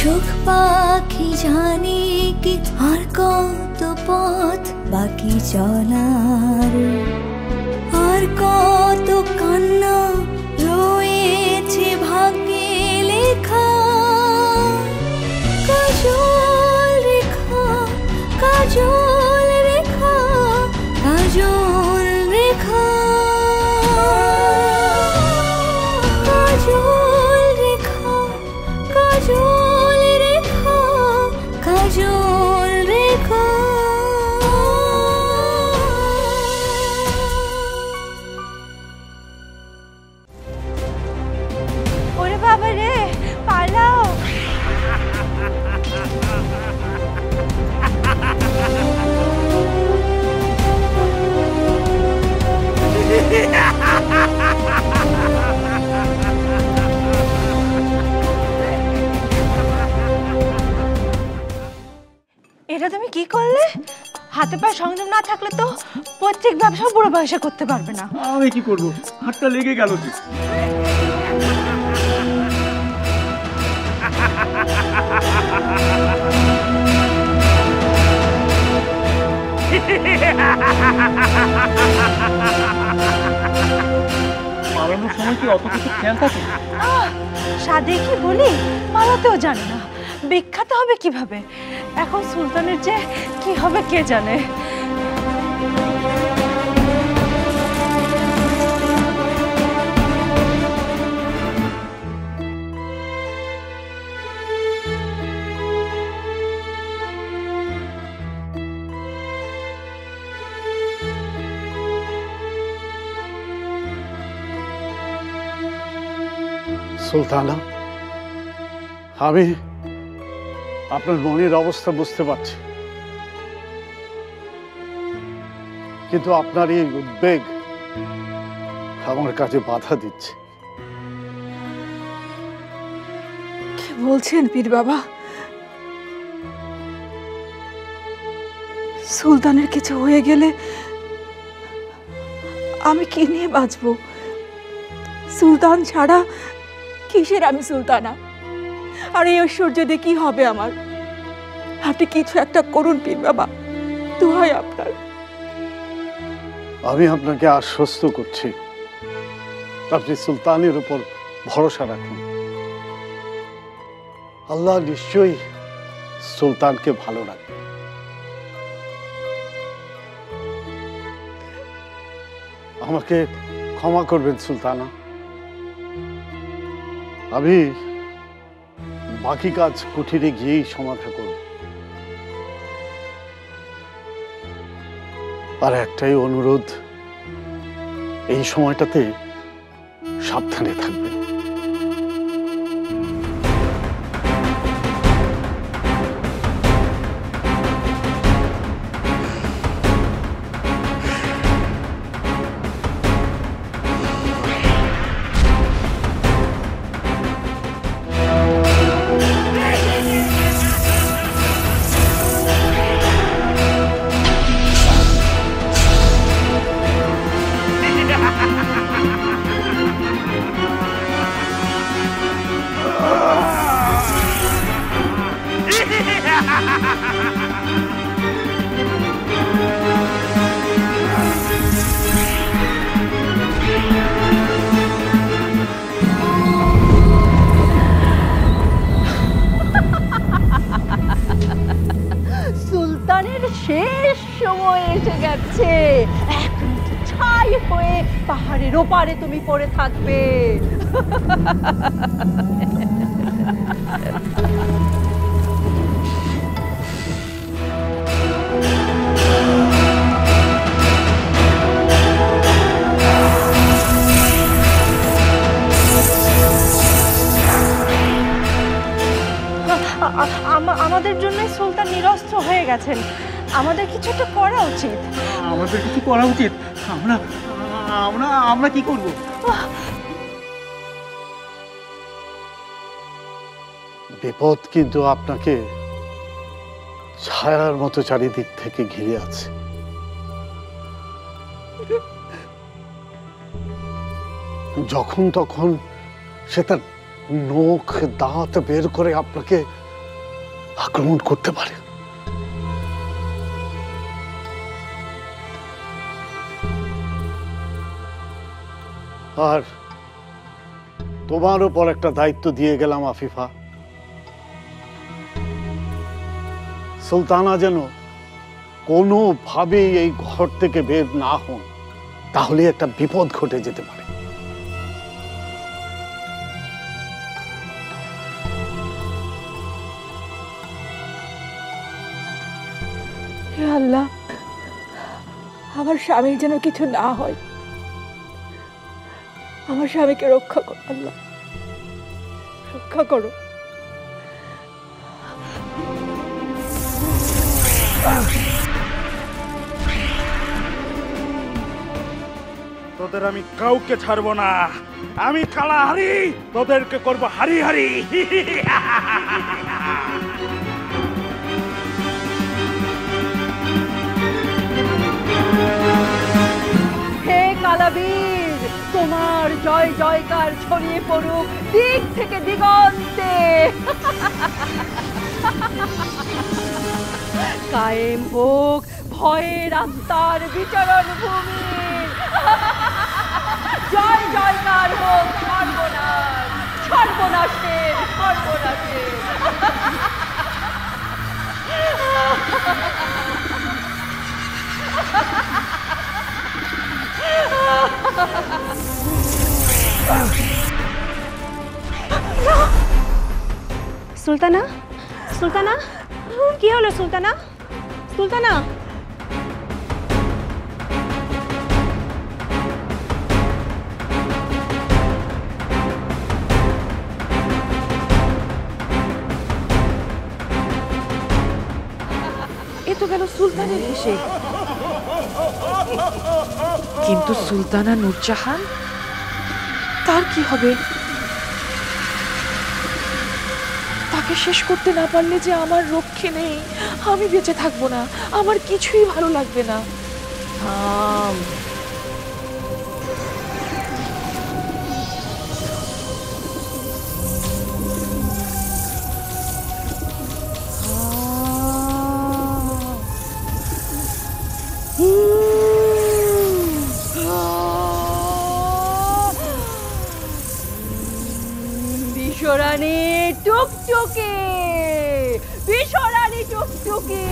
সুখ পাখি জানি কি আর কত পথ বাকি চলার, আর কত কান্না রয়েছে ভাগ্যে লেখা। কাজল রেখা, কাজল রেখা, কাজল রেখা, কাজল রেখা, কাজল রেখা, কাজল রেখা। ওরে বাবা রে, পালাও! এটা তুমি কি করলে? হাতে পায়ে সংযম না থাকলে তো প্রত্যেক ব্যবসা বুড়ো বয়সে করতে পারবে না। আমি কি করবো, হাতটা লেগে গেল। পালানোর সময় কি অত কিছু খেয়াল থাকে? সাদে কি বলি, পালাতেও জানে না, বিখ্যাত হবে কিভাবে? এখন সুলতানের যে কি হবে কে জানে। সুলতানা, আমি আপনার মনের অবস্থা বুঝতে পারছি, কিন্তু আপনার এই উদ্বেগ আমার কাছে বাধা দিচ্ছে। কি বলছেন পীর বাবা? সুলতানের কিছু হয়ে গেলে আমি কি নিয়ে বাঁচবো? সুলতান ছাড়া কিসের আমি সুলতানা? আর এই ঐশ্বর্য দিয়ে কি হবে আমার? আপনি কিছু একটা করুন পীর বাবা, দোহাই আপনার। আমি আপনাকে আশ্বস্ত করছি, আপনি সুলতানের উপর ভরসা রাখুন। আল্লাহ নিশ্চয়ই সুলতানকে ভালো রাখবে। আমাকে ক্ষমা করবেন সুলতানা, আমি বাকি কাজ কুঠিরে গিয়েই সমাধা করব। আর একটাই অনুরোধ, এই সময়টাতে সাবধানে থাকবেন। সুলতানের শেষ সময় এসে গেছে। এখন ছাই হয়ে পাহাড়ের ওপারে তুমি পড়ে থাকবে। আমাদের জন্য সুলতান নিরস্ত্র হয়ে গেছেন, আমাদের কিছু একটা করা উচিত। আমাদের কিছু করা উচিত? আমরা আমরা আমরা কি করব? বিপদ কিন্তু আপনাকে ছায়ার মতো চারিদিক থেকে ঘিরে আছে। যখন তখন সে তার নখ দাঁত বের করে আপনাকে আক্রমণ করতে পারে। আর তোমার উপর একটা দায়িত্ব দিয়ে গেলাম আফিফা, সুলতানা যেন কোনোভাবেই এই ঘর থেকে বের না হন, তাহলে একটা বিপদ ঘটে যেতে পারে। হে আল্লাহ, আমার স্বামীর যেন কিছু না হয়। আমার স্বামীকে রক্ষা করো আল্লাহ, রক্ষা করো। তোদের আমি কাউকে ছাড়বো না। আমি কালা হারি, তোদেরকে করবো হারি হারি। হে কালাবীর, তোমার জয় জয়কার ছড়িয়ে পড়ুক দিক থেকে দিগন্তে। কায়েম হোক ভয়ের আত্মার বিচরণ ভূমির। জয় জয়কার হোক সর্বনাশ, সর্বনাশের সর্বনাশের। সুলতানা, সুলতানা, কি হলো সুলতানা? সুলতানা, এ তো গেল সুলতানের হেসে, কিন্তু সুলতানা নূরজাহান, তার কি হবে? তাকে শেষ করতে না পারলে যে আমার রক্ষে নেই, আমি বেঁচে থাকবো না, আমার কিছুই ভালো লাগবে না। থাম, বিশ্বরানী টুকটুকি, বিশ্বরানী টুকটুকি।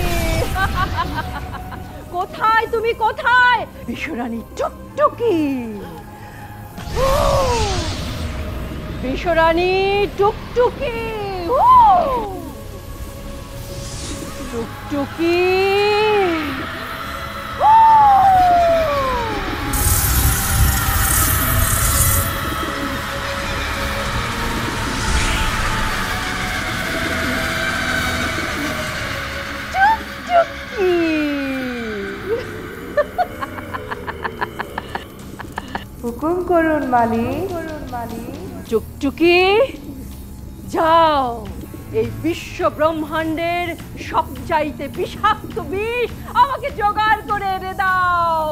কোথায় তুমি, কোথায় বিশ্বরানী টুকটুকি? বিশ্বরানী টুকটুকি, টুকটুকি। হুকুম করুন মালিক। টুকটুকি, যাও এই বিশ্ব ব্রহ্মাণ্ডের সবচাইতে বিষাক্ত বিষ আমাকে জোগাড় করে এনে দাও।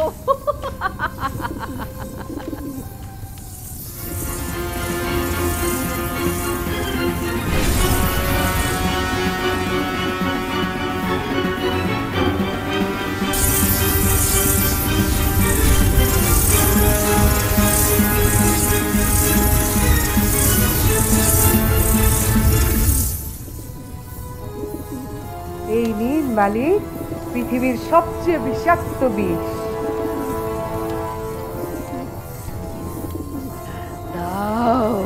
এই নিন মালিক, পৃথিবীর সবচেয়ে বিষাক্ত বিষ। দাও।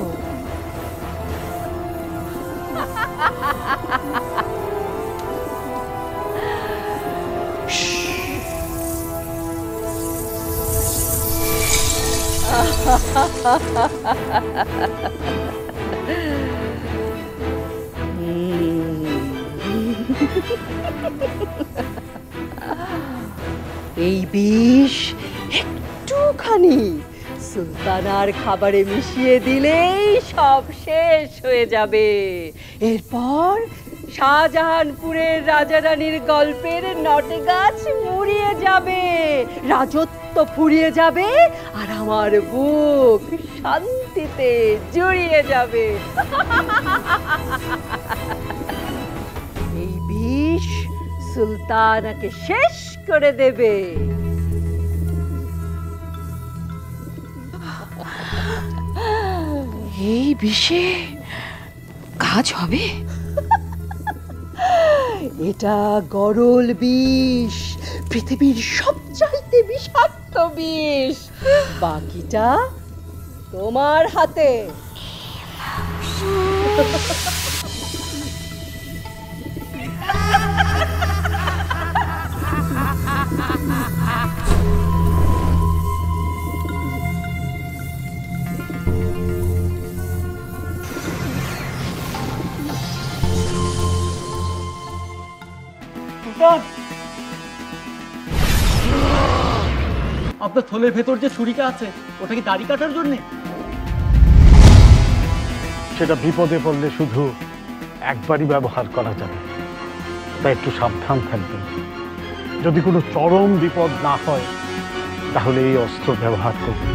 এই বিষ একটুখানি সুলতানার খাবারে মিশিয়ে দিলেই সব শেষ হয়ে যাবে। এরপর শাহজাহানপুরের রাজা রানীর গল্পের নটে গাছ মুড়িয়ে যাবে, রাজত্ব ফুরিয়ে যাবে, আর আমার বুক শান্তিতে জুড়িয়ে যাবে। বিষ সুলতানাকে শেষ করে দেবে। এই বিষে কাজ হবে? এটা গরল বিষ, পৃথিবীর সবচাইতে বিষাক্ত বিষ। বাকিটা তোমার হাতে। আপনার থলের ভেতর যে ছুরিটা আছে ওটা কি দাড়ি কাটার জন্যে? সেটা বিপদে পড়লে শুধু একবারই ব্যবহার করা যাবে, তাই একটু সাবধান থাকবেন। যদি কোনো চরম বিপদ না হয় তাহলে এই অস্ত্র ব্যবহার করবেন।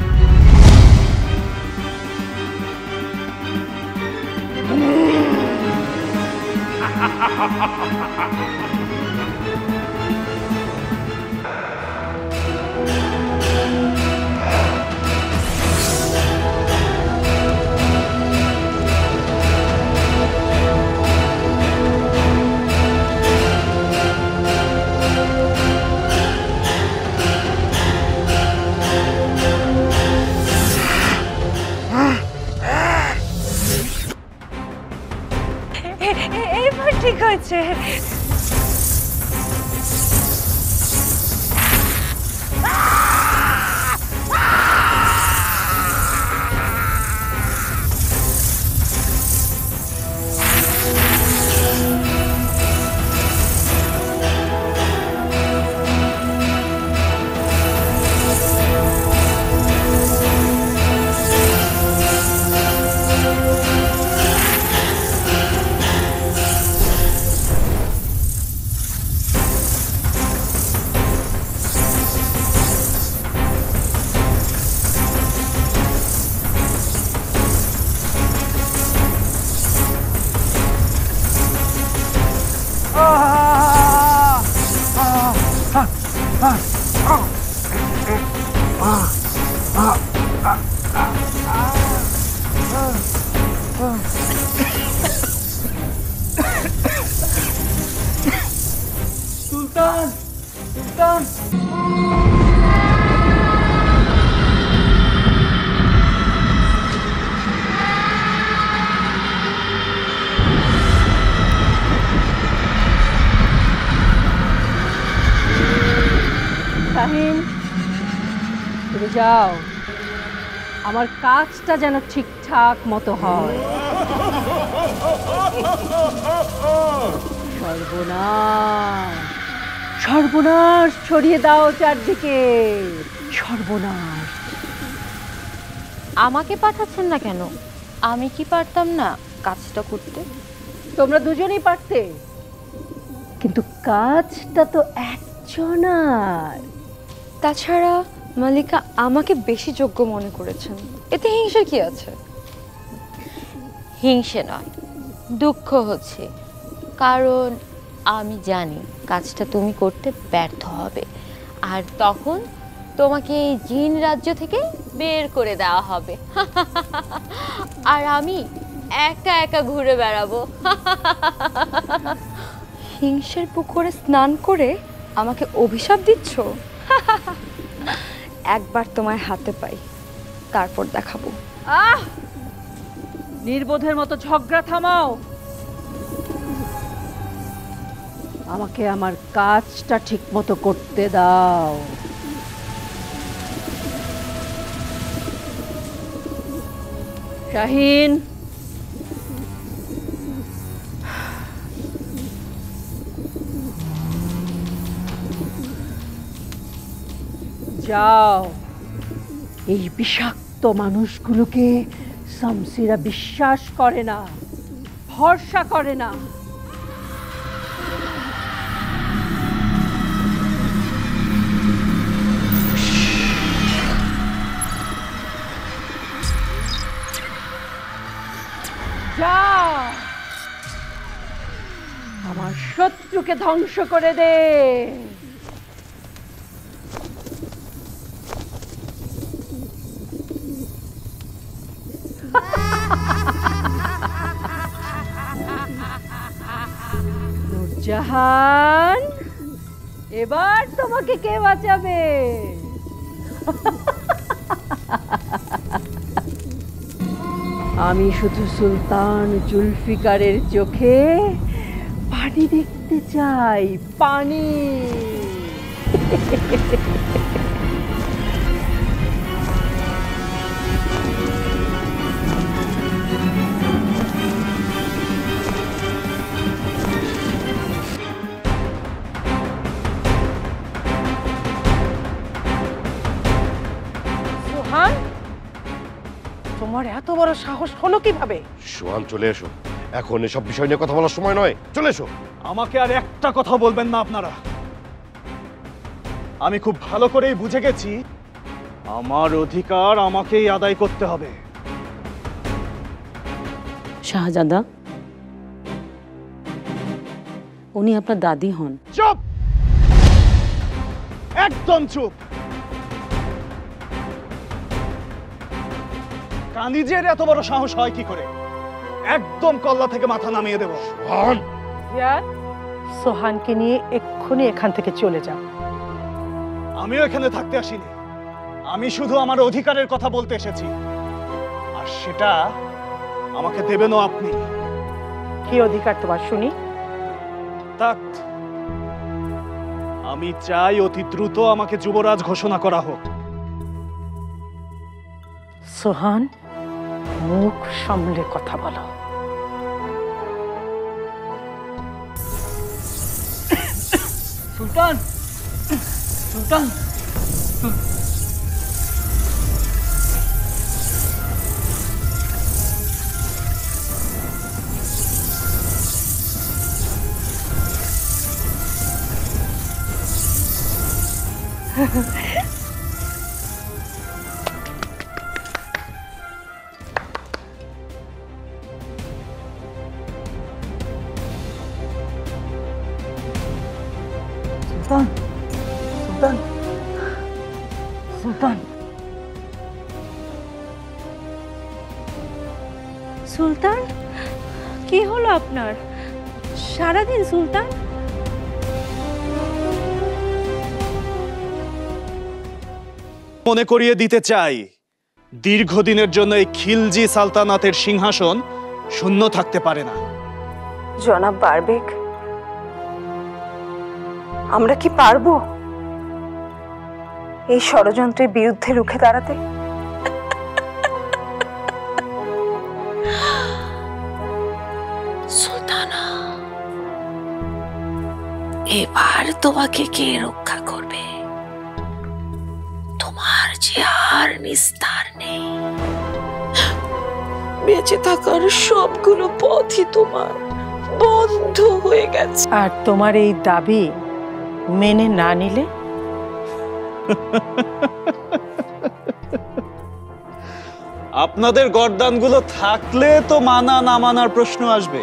এইবার ঠিক হয়েছে। সুলতান, সুলতান। শাহিন, তুমি যাও, আমার কাজটা যেন ঠিকঠাক মতো হয়। সর্বনাশ, সর্বনাশ ছড়িয়ে দাও চারদিকে, সর্বনাশ। আমাকে পাঠাচ্ছেন না কেন? আমি কি পারতাম না কাজটা করতে? তোমরা দুজনেই পারতে, কিন্তু কাজটা তো একজনার। তাছাড়া মালিকা আমাকে বেশি যোগ্য মনে করেছেন, এতে হিংসে কি আছে? হিংসে নয়, দুঃখ হচ্ছে, কারণ আমি জানি কাজটা তুমি করতে ব্যর্থ হবে, আর তখন তোমাকে এই জিন রাজ্য থেকে বের করে দেওয়া হবে, আর আমি একা একা ঘুরে বেড়াবো। হিংসের পুকুরে স্নান করে আমাকে অভিশাপ দিচ্ছ? একবার তোমায় হাতে পাই, তারপর দেখাবো। আহ, নির্বোধের মতো ঝগড়া থামাও, আমাকে আমার কাজটা ঠিক মতো করতে দাও। শাহিন, যাও, এই বিষাক্ত মানুষগুলোকে শামসিরা বিশ্বাস করে না, ভরসা করে না। যাও, আমার সত্য শত্রুকে ধ্বংস করে দে। নূরজাহান, এবার তোমাকে কে বাঁচাবে? আমি শুধু সুলতান জুলফিকারের চোখে পানি দেখতে চাই, পানি। সোহান, তোমার এত বড় সাহস হলো কিভাবে? সোহান চলে এসো, এখন এসব বিষয় নিয়ে কথা বলার সময় নয়, চলে এসো। আমাকে আর একটা কথা বলবেন না আপনারা। আমি খুব ভালো করেই বুঝে গেছি আমার অধিকার আমাকেই আদায় করতে হবে। শাহজাদা, উনি আপনার দাদি হন। চুপ, একদম চুপ। কানিজের এত বড় সাহস হয় কি করে? একদম কল্লা থেকে মাথা নামিয়ে দেব। সোহান, সোহানকে নিয়ে এক্ষুনি এখান থেকে চলে যাও। আমিও এখানে থাকতে আসিনি, আমি শুধু আমার অধিকারের কথা বলতে এসেছি, আর সেটা আমাকে দেবেনও আপনি। কি অধিকার তোমার শুনি? তাত আমি চাই অতি দ্রুত আমাকে যুবরাজ ঘোষণা করা হোক। সোহান, মুখ সামলে কথা বলো। সুলতান, সুলতান, সুলতান, সুলতান, সুলতান। সুলতান, কি হলো আপনার? সারাদিন সুলতান? মনে করিয়ে দিতে চাই, দীর্ঘদিনের জন্য এই খিলজি সালতানাতের সিংহাসন শূন্য থাকতে পারে না। জনাব বারবেক, আমরা কি পারবো এই ষড়যন্ত্রের বিরুদ্ধে রুখে দাঁড়াতে? সুলতানা, এবার তোমাকে কে রক্ষা করবে? তোমার যে আর নিস্তার নেই, বেঁচে থাকার সবগুলো পথই তোমার বন্ধ হয়ে গেছে। আর তোমার এই দাবি মেনে না নিলে? আপনাদের গর্দানগুলো থাকলে তো মানা না মানার প্রশ্ন আসবে।